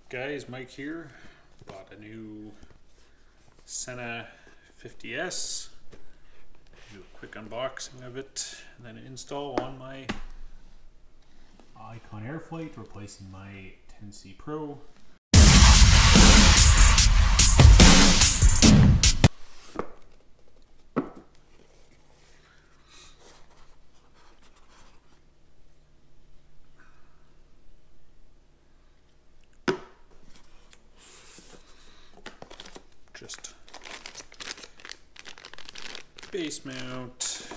Guys, Mike here. Bought a new Sena 50S. Do a quick unboxing of it and then install on my Icon Airflite, replacing my 10C Pro. Just base mount,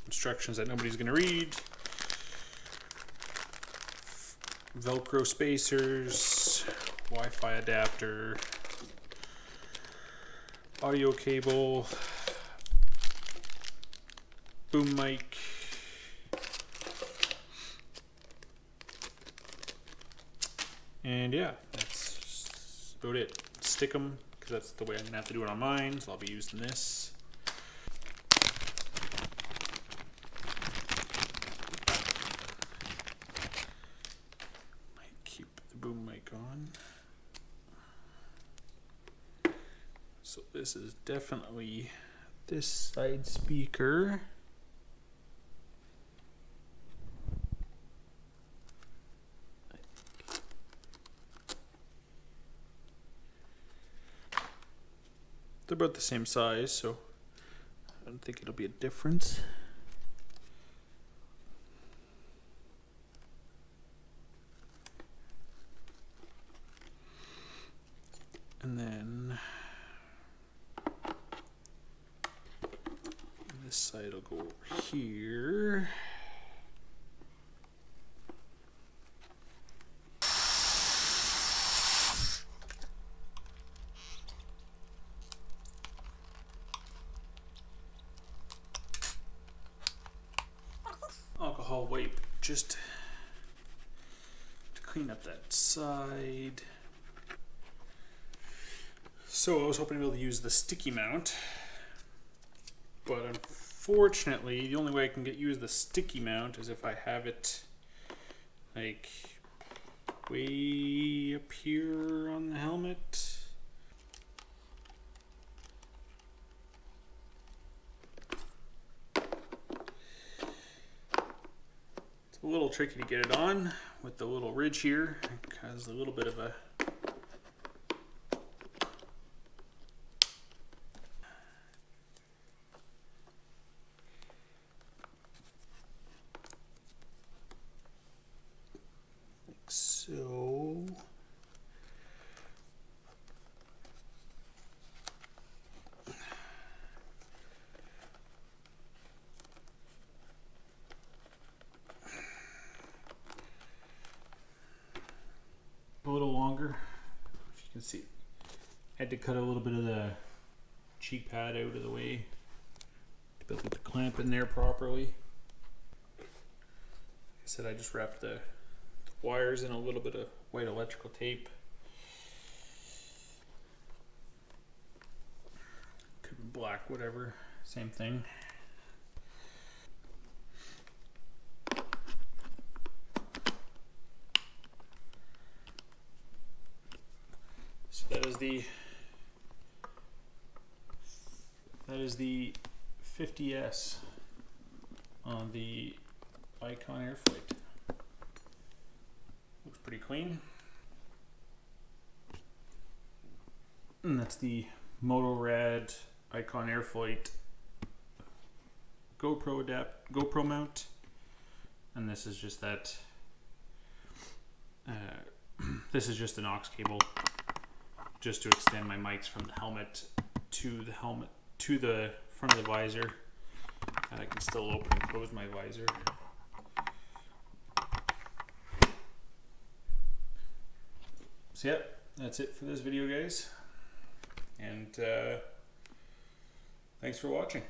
instructions that nobody's going to read, Velcro spacers, Wi-Fi adapter, audio cable, boom mic, and yeah, that's about it. Stick them, because that's the way I'm going to have to do it on mine, so I'll be using this. Might keep the boom mic on. So this is definitely this side speaker. They're about the same size, so I don't think it'll be a difference. And then this side will go over here. Alcohol wipe just to clean up that side. So I was hoping to be able to use the sticky mount, but unfortunately the only way I can use the sticky mount is if I have it like way up here on the helmet. A little tricky to get it on with the little ridge here. It has a little bit of a like so. A little longer, if you can see. Had to cut a little bit of the cheek pad out of the way to be able to clamp in there properly. Like I said, I just wrapped the wires in a little bit of white electrical tape. Could be black, whatever, same thing. That is the 50S on the Icon Airflite. Looks pretty clean. And that's the moto Icon Airflite GoPro mount. And this is just that. This is just an aux cable, just to extend my mics from the helmet to the front of the visor. And I can still open and close my visor. So yeah, that's it for this video, guys. And thanks for watching.